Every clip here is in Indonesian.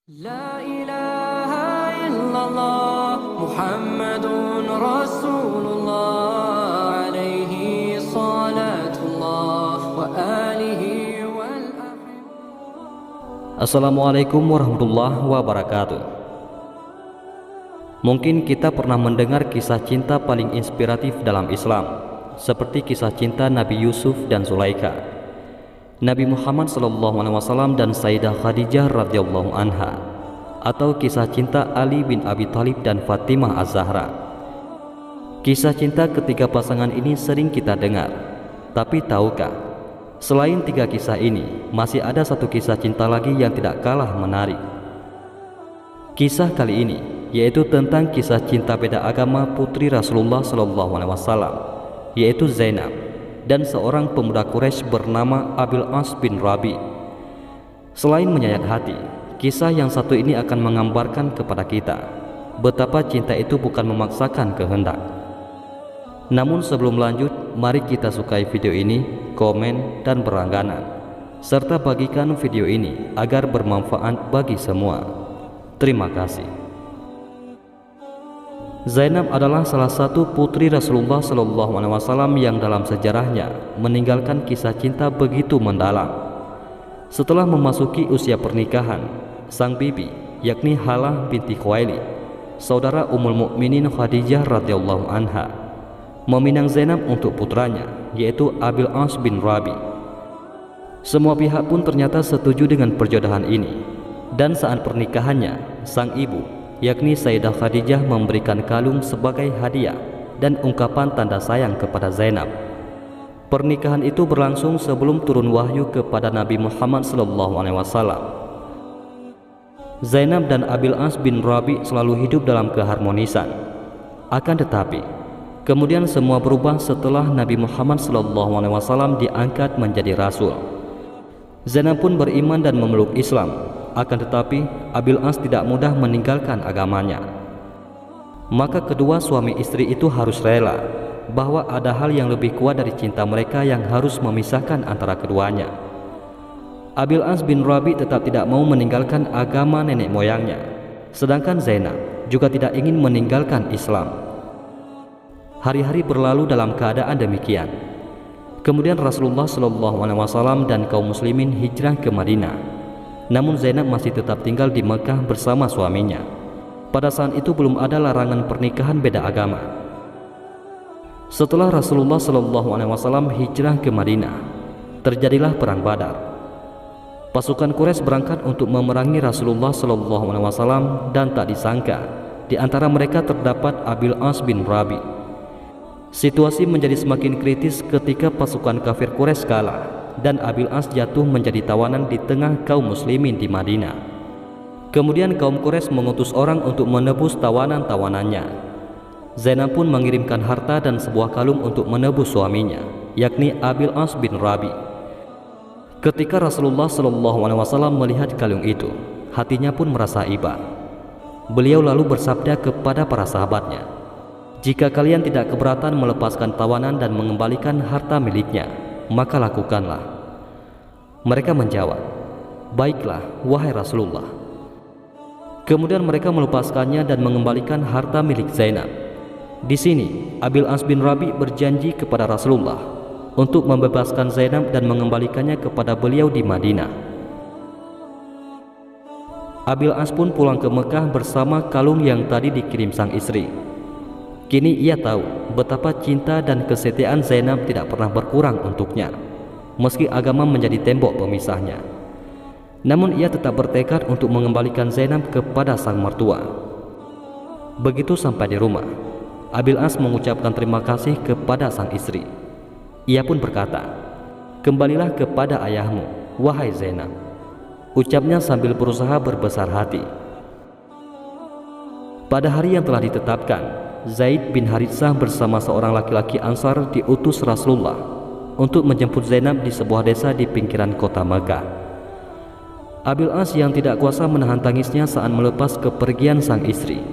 لا إله إلا الله محمد رسول الله عليه صلاة الله وآله Assalamualaikum warahmatullahi wabarakatuh. Mungkin kita pernah mendengar kisah cinta paling inspiratif dalam Islam, seperti kisah cinta Nabi Yusuf dan Zulaikha, Nabi Muhammad SAW dan Sayyidah Khadijah radhiyallahu anha, atau kisah cinta Ali bin Abi Thalib dan Fatimah Az-Zahra. Kisah cinta ketiga pasangan ini sering kita dengar, tapi tahukah, selain tiga kisah ini, masih ada satu kisah cinta lagi yang tidak kalah menarik. Kisah kali ini yaitu tentang kisah cinta beda agama putri Rasulullah SAW, yaitu Zainab dan seorang pemuda Quraisy bernama Abil As bin Rabi. Selain menyayat hati, kisah yang satu ini akan menggambarkan kepada kita betapa cinta itu bukan memaksakan kehendak. Namun sebelum lanjut, mari kita sukai video ini, komen, dan berlangganan, serta bagikan video ini agar bermanfaat bagi semua. Terima kasih. Zainab adalah salah satu putri Rasulullah SAW yang dalam sejarahnya meninggalkan kisah cinta begitu mendalam. Setelah memasuki usia pernikahan, sang bibi, yakni Halah binti Khuwailid, saudara Ummul Mukminin Khadijah radhiyallahu anha, meminang Zainab untuk putranya, yaitu Abil As bin Rabi. Semua pihak pun ternyata setuju dengan perjodohan ini, dan saat pernikahannya, sang ibu, yakni Sayyidah Khadijah, memberikan kalung sebagai hadiah dan ungkapan tanda sayang kepada Zainab. Pernikahan itu berlangsung sebelum turun wahyu kepada Nabi Muhammad SAW. Zainab dan Abil As bin Rabi selalu hidup dalam keharmonisan. Akan tetapi, kemudian semua berubah setelah Nabi Muhammad SAW diangkat menjadi Rasul. Zainab pun beriman dan memeluk Islam. Akan tetapi, Abil As tidak mudah meninggalkan agamanya. Maka kedua suami istri itu harus rela bahwa ada hal yang lebih kuat dari cinta mereka yang harus memisahkan antara keduanya. Abil As bin Rabi tetap tidak mau meninggalkan agama nenek moyangnya, sedangkan Zainab juga tidak ingin meninggalkan Islam. Hari-hari berlalu dalam keadaan demikian. Kemudian Rasulullah SAW dan kaum muslimin hijrah ke Madinah. Namun Zainab masih tetap tinggal di Mekah bersama suaminya. Pada saat itu belum ada larangan pernikahan beda agama. Setelah Rasulullah SAW hijrah ke Madinah, terjadilah perang Badar. Pasukan Quraisy berangkat untuk memerangi Rasulullah SAW dan tak disangka di antara mereka terdapat Abil As bin Rabi. Situasi menjadi semakin kritis ketika pasukan kafir Quraisy kalah dan Abil As jatuh menjadi tawanan di tengah kaum muslimin di Madinah. Kemudian kaum Quraisy mengutus orang untuk menebus tawanan-tawanannya. Zainab pun mengirimkan harta dan sebuah kalung untuk menebus suaminya, yakni Abil As bin Rabi. Ketika Rasulullah SAW melihat kalung itu, hatinya pun merasa iba. Beliau lalu bersabda kepada para sahabatnya, "Jika kalian tidak keberatan melepaskan tawanan dan mengembalikan harta miliknya, maka lakukanlah." Mereka menjawab, "Baiklah, wahai Rasulullah." Kemudian mereka melepaskannya dan mengembalikan harta milik Zainab. Di sini Abil As bin Rabi berjanji kepada Rasulullah untuk membebaskan Zainab dan mengembalikannya kepada beliau di Madinah. Abil As pun pulang ke Mekah bersama kalung yang tadi dikirim sang istri. Kini ia tahu betapa cinta dan kesetiaan Zainab tidak pernah berkurang untuknya, meski agama menjadi tembok pemisahnya. Namun ia tetap bertekad untuk mengembalikan Zainab kepada sang mertua. Begitu sampai di rumah, Abil As mengucapkan terima kasih kepada sang istri. Ia pun berkata, "Kembalilah kepada ayahmu, wahai Zainab," ucapnya sambil berusaha berbesar hati. Pada hari yang telah ditetapkan, Zaid bin Haritsah bersama seorang laki-laki Ansar diutus Rasulullah untuk menjemput Zainab di sebuah desa di pinggiran kota Mekah. Abil As yang tidak kuasa menahan tangisnya saat melepas kepergian sang istri.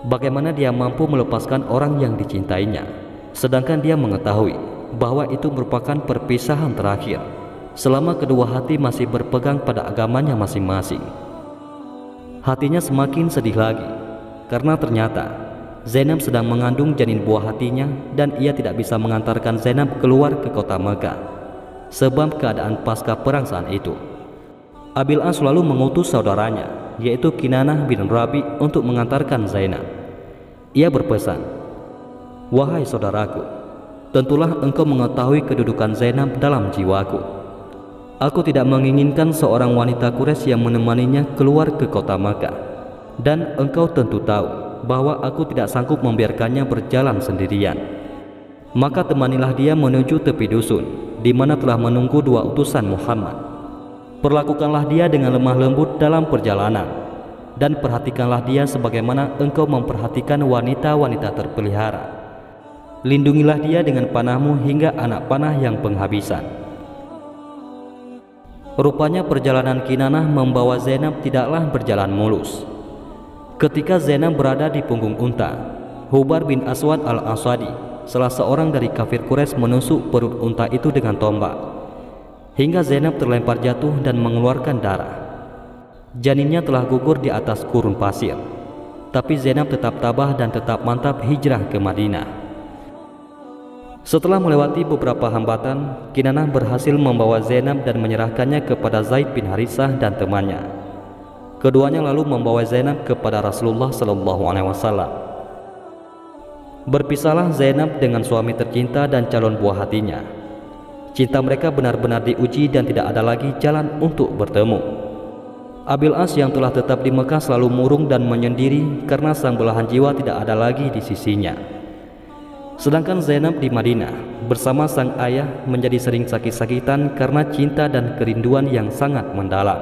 Bagaimana dia mampu melepaskan orang yang dicintainya, sedangkan dia mengetahui bahwa itu merupakan perpisahan terakhir selama kedua hati masih berpegang pada agamanya masing-masing. Hatinya semakin sedih lagi karena ternyata Zainab sedang mengandung janin buah hatinya dan ia tidak bisa mengantarkan Zainab keluar ke kota Mekah sebab keadaan pasca perang saat itu. Abil As selalu mengutus saudaranya yaitu Kinanah bin Rabi untuk mengantarkan Zainab. Ia berpesan, "Wahai saudaraku, tentulah engkau mengetahui kedudukan Zainab dalam jiwaku. Aku tidak menginginkan seorang wanita Quraisy yang menemaninya keluar ke kota Makkah, dan engkau tentu tahu bahwa aku tidak sanggup membiarkannya berjalan sendirian. Maka temanilah dia menuju tepi dusun di mana telah menunggu 2 utusan Muhammad. Perlakukanlah dia dengan lemah lembut dalam perjalanan, dan perhatikanlah dia sebagaimana engkau memperhatikan wanita-wanita terpelihara. Lindungilah dia dengan panahmu hingga anak panah yang penghabisan." Rupanya perjalanan Kinanah membawa Zainab tidaklah berjalan mulus. Ketika Zainab berada di punggung unta, Hubar bin Aswad al-Asadi, salah seorang dari kafir Quraisy, menusuk perut unta itu dengan tombak hingga Zainab terlempar jatuh dan mengeluarkan darah. Janinnya telah gugur di atas gurun pasir, tapi Zainab tetap tabah dan tetap mantap hijrah ke Madinah. Setelah melewati beberapa hambatan, Kinanah berhasil membawa Zainab dan menyerahkannya kepada Zaid bin Harithah dan temannya. Keduanya lalu membawa Zainab kepada Rasulullah SAW. Berpisahlah Zainab dengan suami tercinta dan calon buah hatinya. Cinta mereka benar-benar diuji dan tidak ada lagi jalan untuk bertemu. Abil As yang telah tetap di Mekah selalu murung dan menyendiri karena sang belahan jiwa tidak ada lagi di sisinya. Sedangkan Zainab di Madinah bersama sang ayah menjadi sering sakit-sakitan karena cinta dan kerinduan yang sangat mendalam.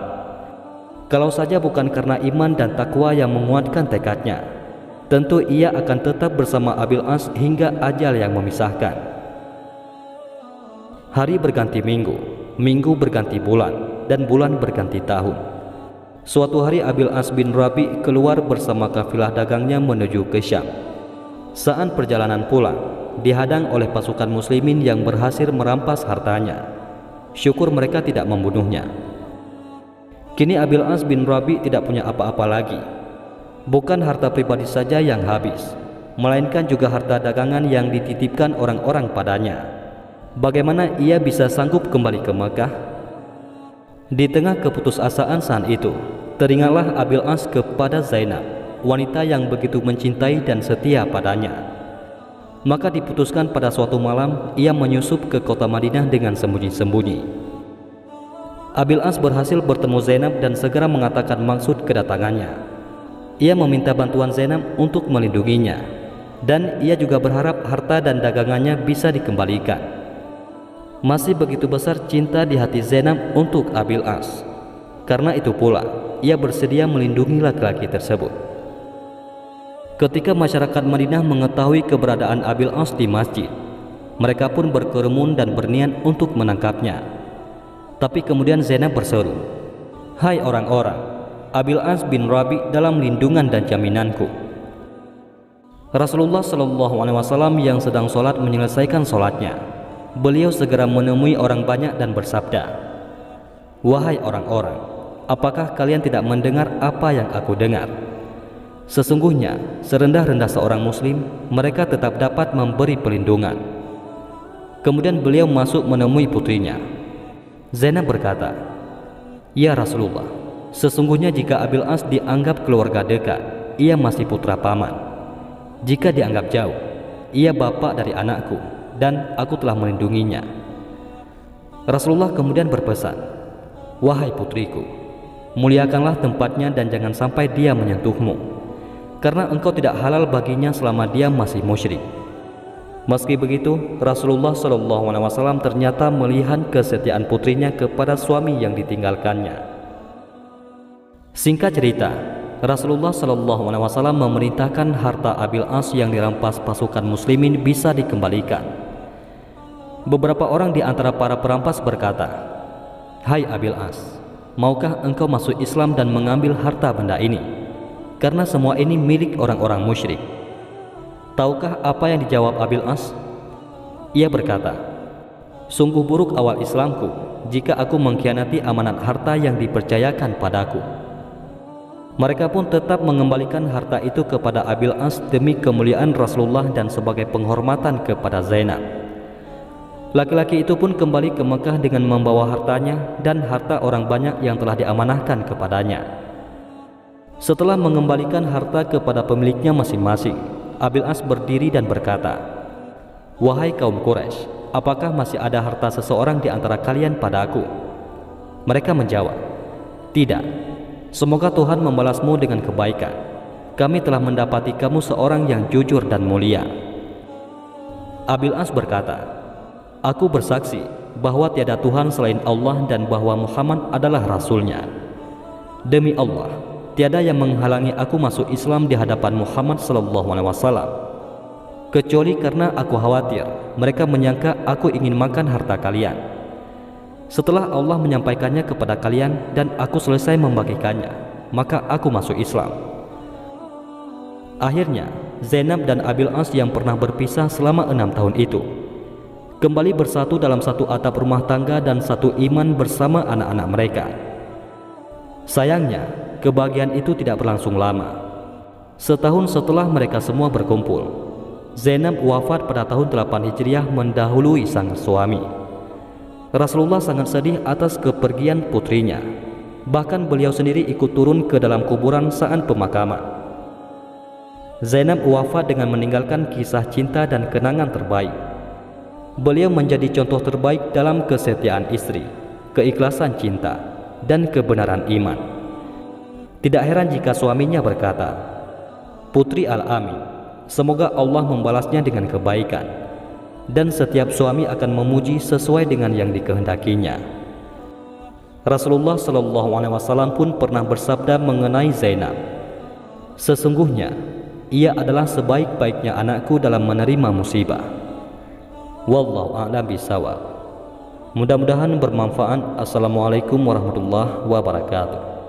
Kalau saja bukan karena iman dan takwa yang menguatkan tekadnya, tentu ia akan tetap bersama Abil As hingga ajal yang memisahkan. Hari berganti minggu, minggu berganti bulan, dan bulan berganti tahun. Suatu hari Abil As bin Rabi keluar bersama kafilah dagangnya menuju ke Syam. Saat perjalanan pulang, dihadang oleh pasukan muslimin yang berhasil merampas hartanya. Syukur mereka tidak membunuhnya. Kini Abil As bin Rabi tidak punya apa-apa lagi. Bukan harta pribadi saja yang habis, melainkan juga harta dagangan yang dititipkan orang-orang padanya. Bagaimana ia bisa sanggup kembali ke Mekah? Di tengah keputusasaan saat itu, teringatlah Abil As kepada Zainab, wanita yang begitu mencintai dan setia padanya. Maka diputuskan pada suatu malam ia menyusup ke kota Madinah dengan sembunyi-sembunyi. Abil As berhasil bertemu Zainab dan segera mengatakan maksud kedatangannya. Ia meminta bantuan Zainab untuk melindunginya, dan ia juga berharap harta dan dagangannya bisa dikembalikan. Masih begitu besar cinta di hati Zainab untuk Abil As. Karena itu pula ia bersedia melindungi laki-laki tersebut. Ketika masyarakat Madinah mengetahui keberadaan Abil As di masjid, mereka pun berkerumun dan berniat untuk menangkapnya. Tapi kemudian Zainab berseru, "Hai orang-orang, Abil As bin Rabi dalam lindungan dan jaminanku." Rasulullah SAW yang sedang sholat menyelesaikan sholatnya. Beliau segera menemui orang banyak dan bersabda, "Wahai orang-orang, apakah kalian tidak mendengar apa yang aku dengar? Sesungguhnya serendah-rendah seorang muslim, mereka tetap dapat memberi pelindungan." Kemudian beliau masuk menemui putrinya. Zainab berkata, "Ya Rasulullah, sesungguhnya jika Abil As dianggap keluarga dekat, ia masih putra paman. Jika dianggap jauh, ia bapak dari anakku, dan aku telah melindunginya." Rasulullah kemudian berpesan, "Wahai putriku, muliakanlah tempatnya dan jangan sampai dia menyentuhmu, karena engkau tidak halal baginya selama dia masih musyrik." Meski begitu, Rasulullah SAW ternyata melihat kesetiaan putrinya kepada suami yang ditinggalkannya. Singkat cerita, Rasulullah SAW memerintahkan harta Abil As yang dirampas pasukan muslimin bisa dikembalikan. Beberapa orang di antara para perampas berkata, "Hai Abil As, maukah engkau masuk Islam dan mengambil harta benda ini? Karena semua ini milik orang-orang musyrik." Tahukah apa yang dijawab Abil As? Ia berkata, "Sungguh buruk awal Islamku jika aku mengkhianati amanat harta yang dipercayakan padaku." Mereka pun tetap mengembalikan harta itu kepada Abil As demi kemuliaan Rasulullah dan sebagai penghormatan kepada Zainab. Laki-laki itu pun kembali ke Mekah dengan membawa hartanya dan harta orang banyak yang telah diamanahkan kepadanya. Setelah mengembalikan harta kepada pemiliknya masing-masing, Abil As berdiri dan berkata, "Wahai kaum Quraisy, apakah masih ada harta seseorang di antara kalian padaku?" Mereka menjawab, "Tidak. Semoga Tuhan membalasmu dengan kebaikan. Kami telah mendapati kamu seorang yang jujur dan mulia." Abil As berkata, "Aku bersaksi bahwa tiada Tuhan selain Allah dan bahwa Muhammad adalah Rasul-Nya. Demi Allah, tiada yang menghalangi aku masuk Islam di hadapan Muhammad SAW, kecuali karena aku khawatir mereka menyangka aku ingin makan harta kalian. Setelah Allah menyampaikannya kepada kalian dan aku selesai membagikannya, maka aku masuk Islam." Akhirnya Zainab dan Abil As yang pernah berpisah selama 6 tahun itu kembali bersatu dalam satu atap rumah tangga dan satu iman bersama anak-anak mereka. Sayangnya, kebahagiaan itu tidak berlangsung lama. Setahun setelah mereka semua berkumpul, Zainab wafat pada tahun 8 Hijriah mendahului sang suami. Rasulullah sangat sedih atas kepergian putrinya. Bahkan beliau sendiri ikut turun ke dalam kuburan saat pemakaman. Zainab wafat dengan meninggalkan kisah cinta dan kenangan terbaik. Beliau menjadi contoh terbaik dalam kesetiaan istri, keikhlasan cinta, dan kebenaran iman. Tidak heran jika suaminya berkata, "Putri Al-Amin, semoga Allah membalasnya dengan kebaikan." Dan setiap suami akan memuji sesuai dengan yang dikehendakinya. Rasulullah SAW pun pernah bersabda mengenai Zainab, "Sesungguhnya ia adalah sebaik-baiknya anakku dalam menerima musibah." Wallahu a'lam bishawab. Mudah-mudahan bermanfaat. Assalamualaikum warahmatullahi wabarakatuh.